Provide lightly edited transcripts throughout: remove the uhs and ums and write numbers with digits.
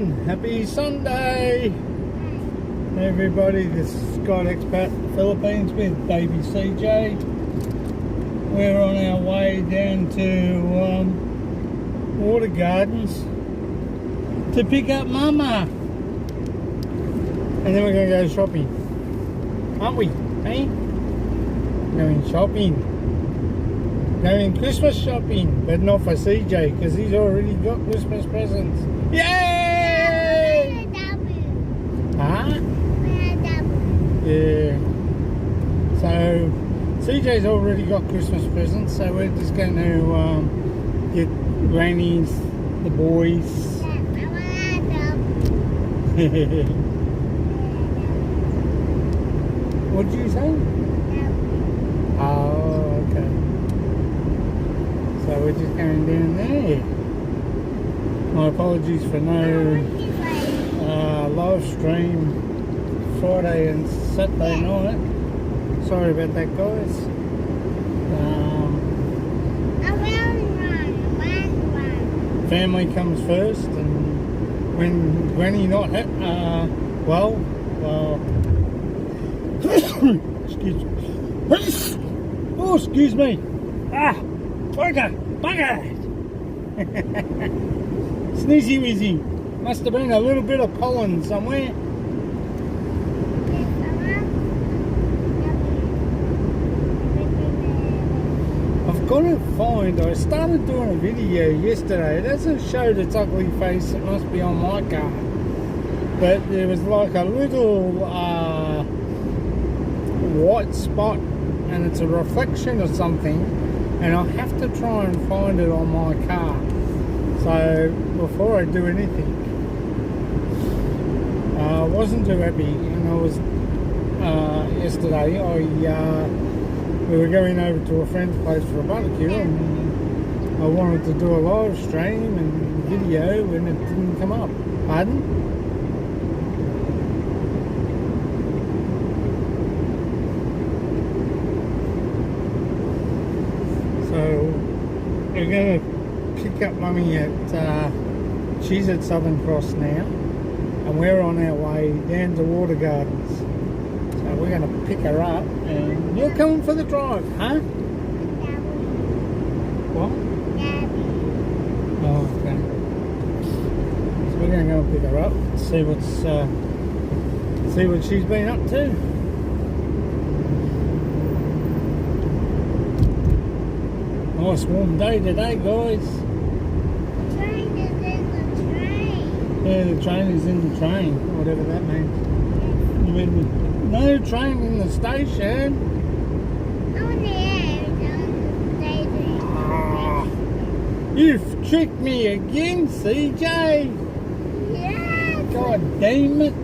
everyone, happy Sunday everybody. This is Scott Expat Philippines with baby CJ. We're on our way down to Water Gardens to pick up Mama, and then we're going to go shopping, aren't we? Hey, going shopping, going Christmas shopping, but not for CJ because he's already got Christmas presents. Yay! Huh? Yeah. So CJ's already got Christmas presents, so we're just going to get Granny's, the boys. What did you say? Oh, okay. So we're just going down there. My apologies for no live stream Friday and Saturday night. Sorry about that, guys. Family comes first, and when Granny not hit, well, excuse me. Oh, excuse me. Ah, bugger. Sneezy wheezy. Must have been a little bit of pollen somewhere. I've got to find, I started doing a video yesterday. It doesn't show its ugly face, it must be on my car. But there was like a little white spot, and it's a reflection of something, and I have to try and find it on my car. So before I do anything, I wasn't too happy, and I was yesterday. We were going over to a friend's place for a barbecue, and I wanted to do a live stream and video, and it didn't come up. Pardon? So we're going to pick up Mummy at, she's at Southern Cross now, and we're on our way down to Water Gardens. So we're going to pick her up, and you're coming for the drive, huh? What? Oh, okay. So we're going to go and pick her up, see what she's been up to. Nice warm day today, guys. The train is in the train. Yeah, the train is in the train, whatever that means. You mean no train in the station? On the air, it's on the station. Ah, you've tricked me again, CJ. Yes. God damn it.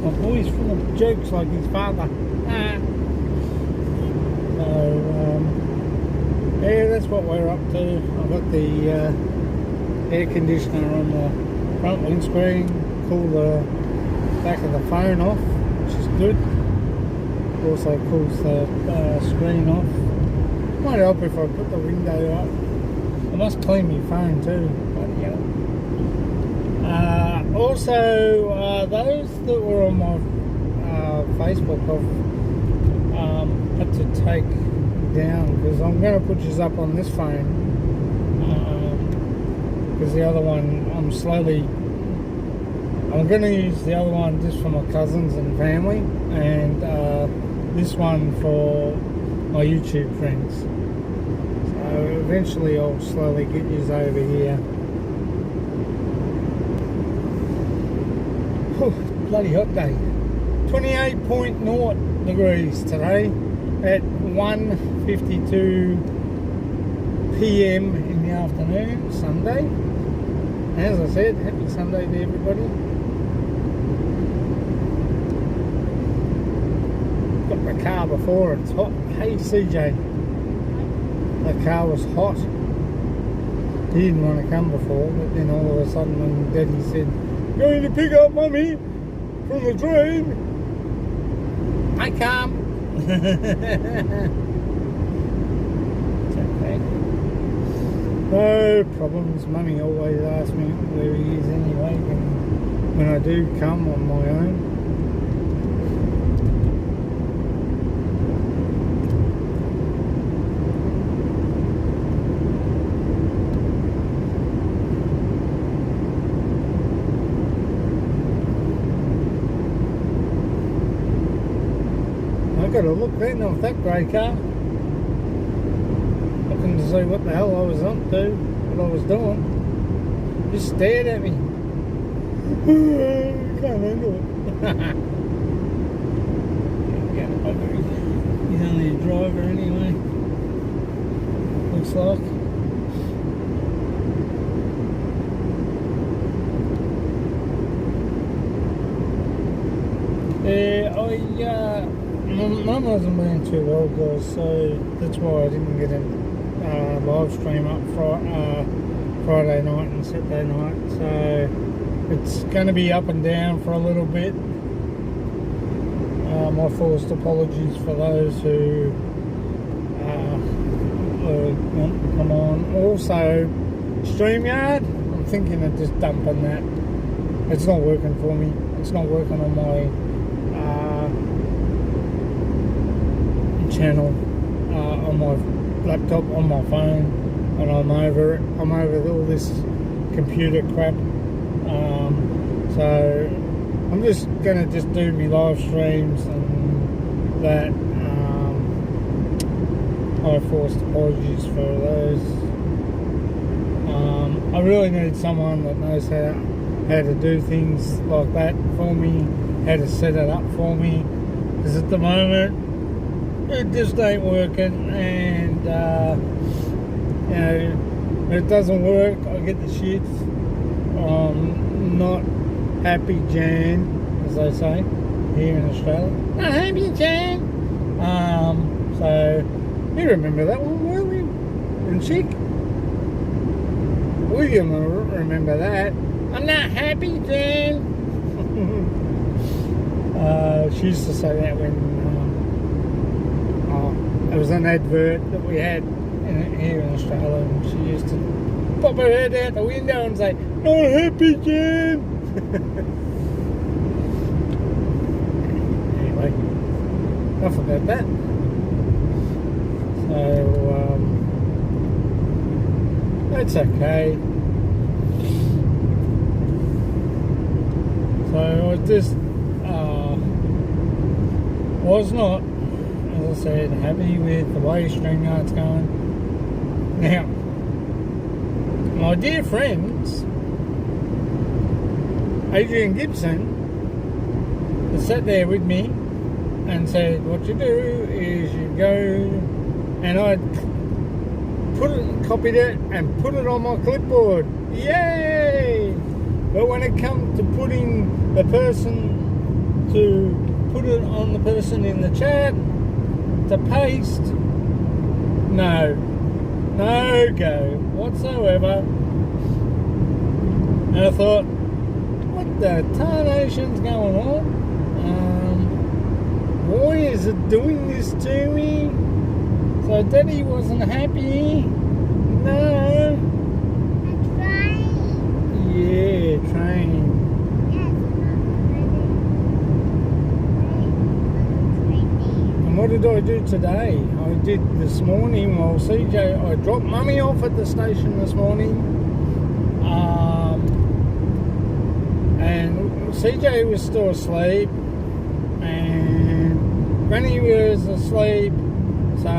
My boy's full of jokes like his father. So, yeah, that's what we're up to. I've got the air conditioner on the front windscreen, cool the back of the phone off, which is good. Also cools the screen off. Might help if I put the window up. I must clean my phone too. Bloody hell. Also, those that were on my Facebook, I've had to take down because I'm going to put this up on this phone, because the other one I'm going to use the other one just for my cousins and family, and this one for my YouTube friends. So eventually I'll slowly get these over here. Whew, bloody hot day. 28.0 degrees today at 1:52 PM in the afternoon, Sunday. As I said, happy Sunday to everybody. Got the car before, it's hot. Hey CJ, the car was hot. He didn't want to come before, but then all of a sudden when Daddy said, "Going to pick up Mummy from the train," I come. It's okay. No problems. Mummy always asks me where he is anyway when I do come on my own. I got a look then off that grey car. Looking to see what the hell I was up to, what I was doing. Just stared at me. Can't handle it. He's only a driver anyway. Looks like. Yeah, Mum hasn't been too well, guys, so that's why I didn't get a live stream up Friday night and Saturday night. So it's going to be up and down for a little bit. My first apologies for those who want to come on. Also, StreamYard, I'm thinking of just dumping that. It's not working for me. It's not working on my channel on my laptop, on my phone, and I'm over it. I'm over all this computer crap. So I'm just gonna do my live streams and that. I forced apologies for those. I really need someone that knows how to do things like that for me, how to set it up for me, because at the moment it just ain't working, and you know, when it doesn't work, I get the shits. Not happy Jan, as they say here in Australia. Not happy Jan. So you remember that one, won't we? And Chick? William will remember that. I'm not happy Jan. She used to say that when there was an advert that we had here in Australia, and she used to pop her head out the window and say, "Not happy, Jan." Anyway, enough about that. So that's okay. So I just was not, as I said, happy with the way StreamYard's going. Now, my dear friends, Adrian Gibson has sat there with me and said, what you do is you go, and I copied it and put it on my clipboard. Yay! But when it comes to putting the person to put it on the person in the chat to paste, no go whatsoever. And I thought, what the tarnation's going on? Why is it doing this to me? So Daddy wasn't happy. No. Yeah, train. And what did I do today? I did this morning while CJ, I dropped Mummy off at the station this morning. And CJ was still asleep, and Granny was asleep. So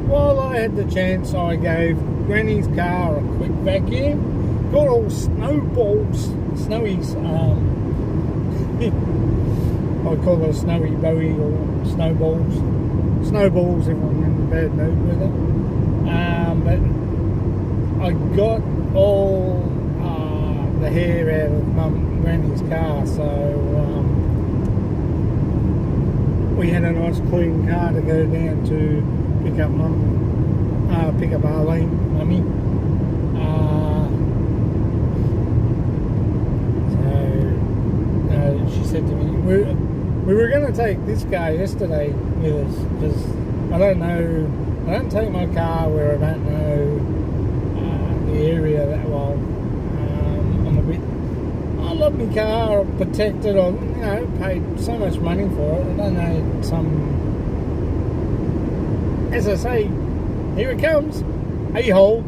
while I had the chance, I gave Granny's car a quick vacuum. Got all snowballs, snowies, I call it a snowy bowie or snowballs if I'm in a bad mood with it. But I got all the hair out of Granny's car, so we had a nice clean car to go down to pick up Arlene, Mummy. She said to me, we were going to take this car yesterday with us, because I don't take my car where I don't know the area that well. I'm a bit. I love my car, I've protected. I paid so much money for it. I don't know some. As I say, here it comes, a-hole,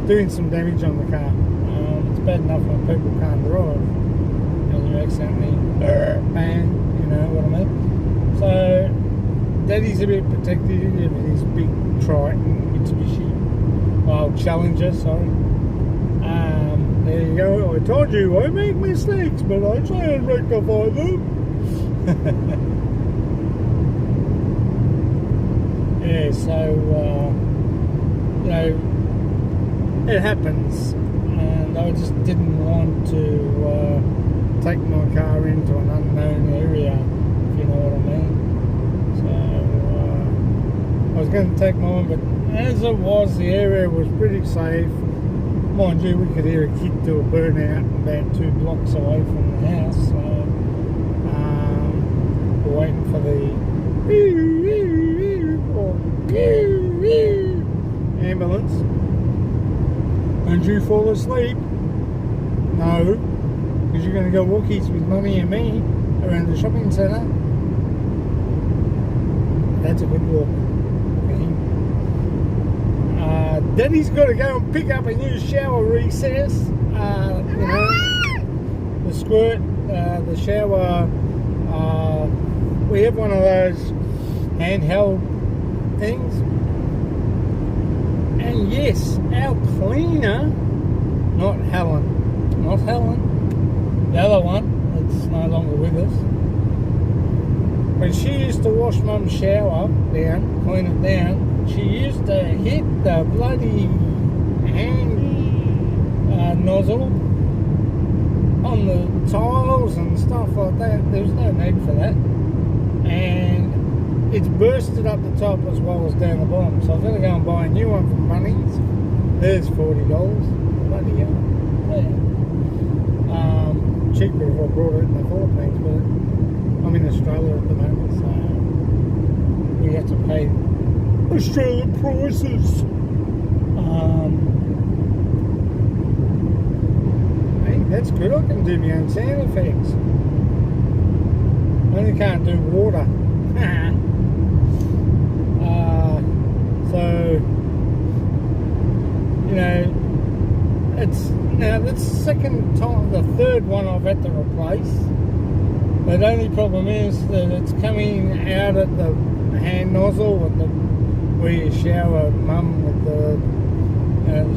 doing some damage on the car. It's bad enough when people can't drive and you accidentally bang, you know what I mean. So Daddy's a bit protective of his big Triton Mitsubishi, Challenger, sorry. There you go. I told you I make mistakes, but I try and rectify them. Yeah, so, it happens, and I just didn't want to take my car into an unknown area, if you know what I mean. So, I was going to take mine, but as it was, the area was pretty safe. Mind you, we could hear a kid do a burnout about 2 blocks away from the house, so we're waiting for the ambulance. And you fall asleep? No, because you're going to go walkies with Mummy and me around the shopping centre. That's a good walk. Daddy's got to go and pick up a new shower recess. The squirt, the shower. We have one of those handheld things. And yes, our cleaner, not Helen, the other one that's no longer with us. When she used to wash Mum's shower down, clean it down, she used to hit the bloody hand nozzle on the tiles and stuff like that. There's no need for that. And it's bursted up the top as well as down the bottom. So I've got to go and buy a new one from Bunnings. There's $40. Bloody hell. Yeah. Cheaper if I brought it in the Philippines, but I'm in Australia at the moment, so we have to pay Australian prices. Hey, that's good. I can do my own sound effects. I only can't do water. So, it's now that's the second time, the third one I've had to replace. The only problem is that it's coming out at the hand nozzle with the where you shower Mum with the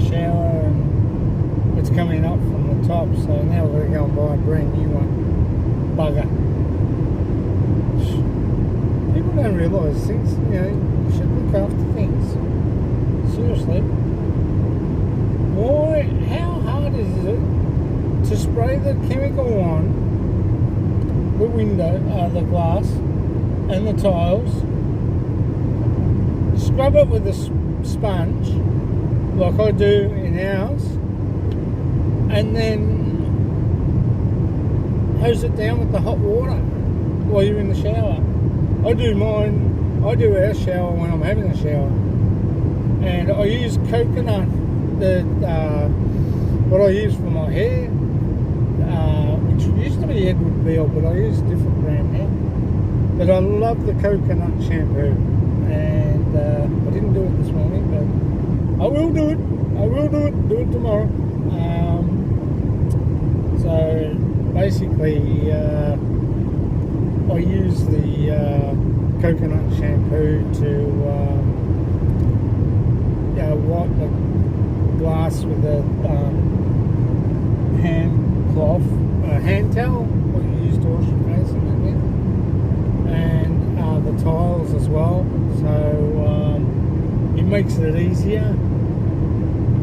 shower, and it's coming up from the top. So now we're going to go and buy a brand new one. Bugger. People don't realise things. You should look after things. Seriously. Why? How hard is it to spray the chemical on the window, the glass, and the tiles? Scrub it with a sponge, like I do in ours, and then hose it down with the hot water while you're in the shower. I do our shower when I'm having a shower, and I use coconut. What I use for my hair, which used to be Edward Beale, but I use a different brand now. But I love the coconut shampoo, and I didn't do it this morning, but I will do it. Do it tomorrow. So basically, I use the coconut shampoo to wipe the glass with a hand towel, what you use to wash your face and that with, and the tiles as well. So it makes it easier.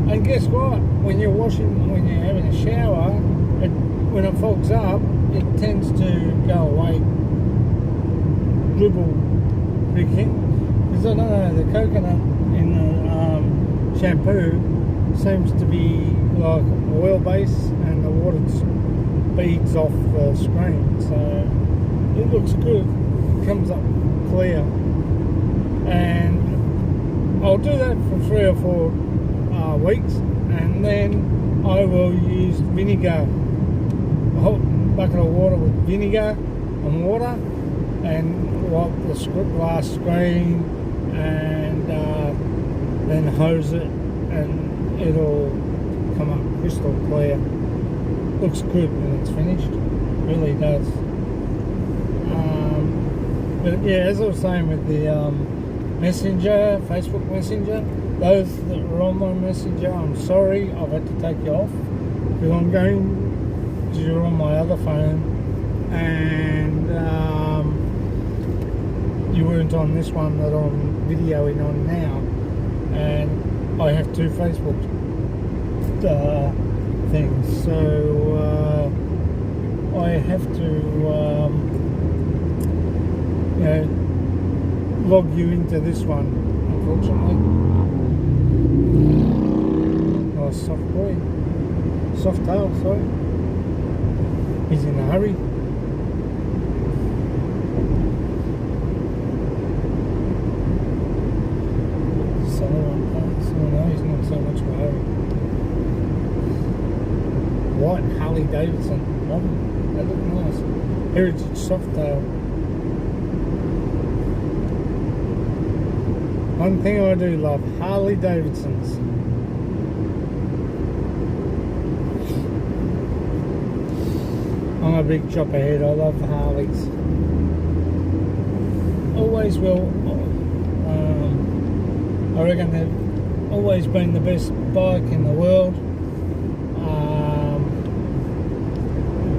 And guess what? When you're having a shower, when it fogs up, it tends to go away, dribble, because I don't know, the coconut in the shampoo seems to be like oil base, and the water beads off the screen, so it looks good. It comes up clear, and I'll do that for 3 or 4 weeks, and then I will use vinegar, a whole bucket of water with vinegar and water, and wipe the glass screen, and then hose it, and it'll come up crystal clear. Looks good when it's finished, really does. But yeah, as I was saying with the Messenger, Facebook Messenger, those that were on my Messenger, I'm sorry I've had to take you off, because I'm going to do it on my other phone, and you weren't on this one that I'm videoing on now, and I have 2 Facebook things, so I have to log you into this one, unfortunately. Oh, soft boy, soft tail, sorry. He's in a hurry. So no, he's not so much of a hurry. White Harley Davidson model, they look nice. Heritage soft tail. One thing I do love, Harley Davidsons. I'm a big chopperhead, I love the Harleys. Always will. I reckon they've always been the best bike in the world.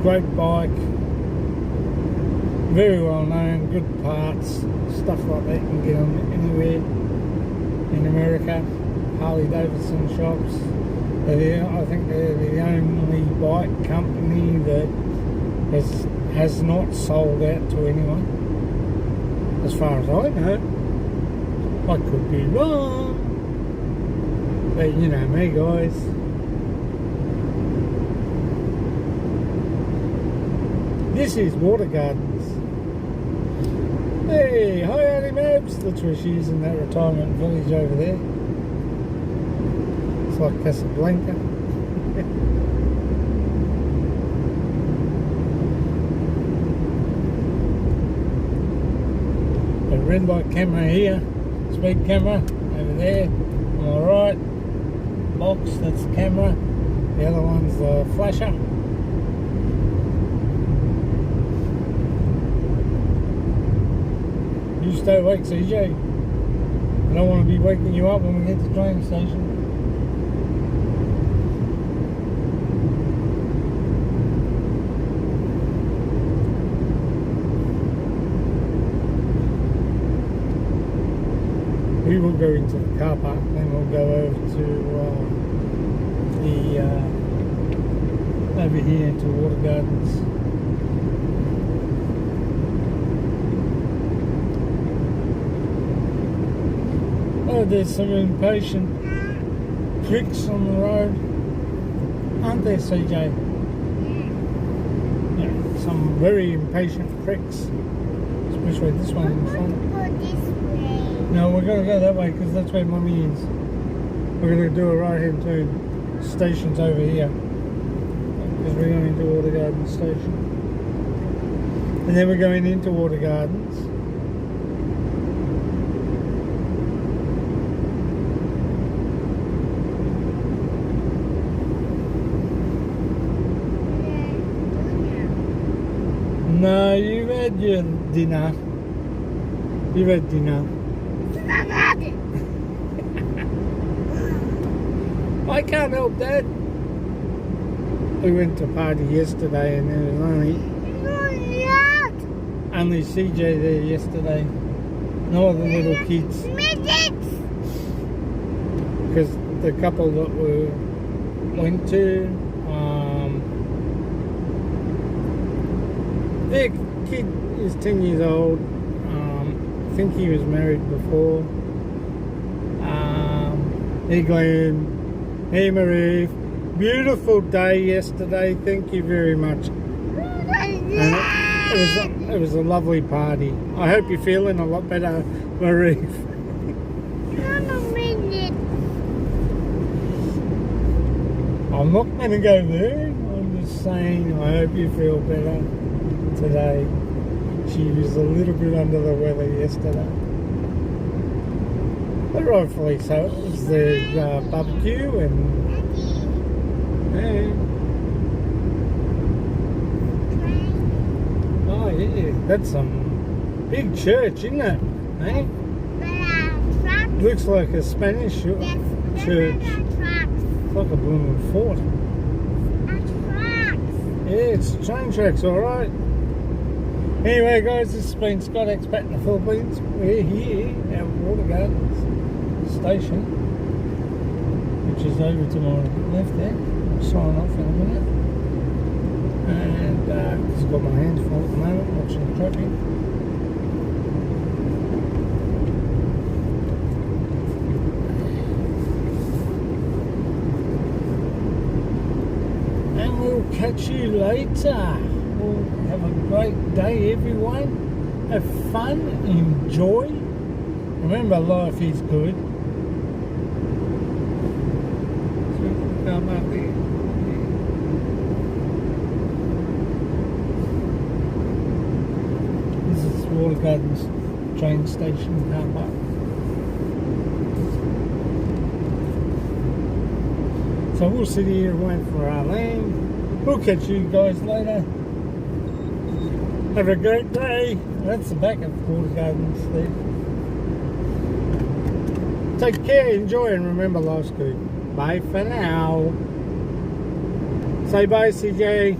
Great bike, very well known, good parts, stuff like that you can get them anywhere in America. Harley Davidson shops. I think they're the only bike company that has not sold out to anyone, as far as I know. I could be wrong, but you know me, guys. This is Watergardens. Hey, hi Auntie Mabs. That's where she is, in that retirement village over there. It's like Casablanca. A red light camera here, speed camera over there. On my right, box, that's the camera. The other one's the flasher. You stay awake, CJ. I don't want to be waking you up when we get to the train station. We will go into the car park, then we'll go over to over here to Watergardens. Oh, there's some impatient pricks on the road, aren't there, CJ? Yeah, some very impatient pricks, especially this one in front. Go this way. No, we're going to go that way because that's where Mummy is. We're going to do a right hand turn. Station's over here because we're going into Watergardens station, and then we're going into Watergardens. No, you've had your dinner. You've had dinner. I can't help that. We went to a party yesterday and there was only CJ there yesterday. No other little kids. Because the couple that we went to, their kid is 10 years old. I think he was married before. Hey Glenn, hey Marie. Beautiful day yesterday. Thank you very much. And it was a lovely party. I hope you're feeling a lot better, Marie. I'm not going to go there. I'm just saying I hope you feel better today. She was a little bit under the weather yesterday. But rightfully so. It was the barbecue and... Yeah. Oh yeah, that's some big church, isn't it? Eh? Looks like a Spanish church. Like a blooming fort. Yeah, it's train tracks, alright. Anyway guys, this has been Scott Expat in the Philippines. We're here at Watergardens station, which is over to my left there. I'll sign off in a minute. And because I've got my hands full at the moment watching the traffic. Catch you later. Well, have a great day, everyone. Have fun, enjoy. Remember, life is good. So come up here. This is Watergardens train station car park. So we'll sit here and wait for Arlene. We'll catch you guys later. Have a great day. That's the back of Watergardens there. Take care, enjoy, and remember life's good. Bye for now. Say bye, CJ.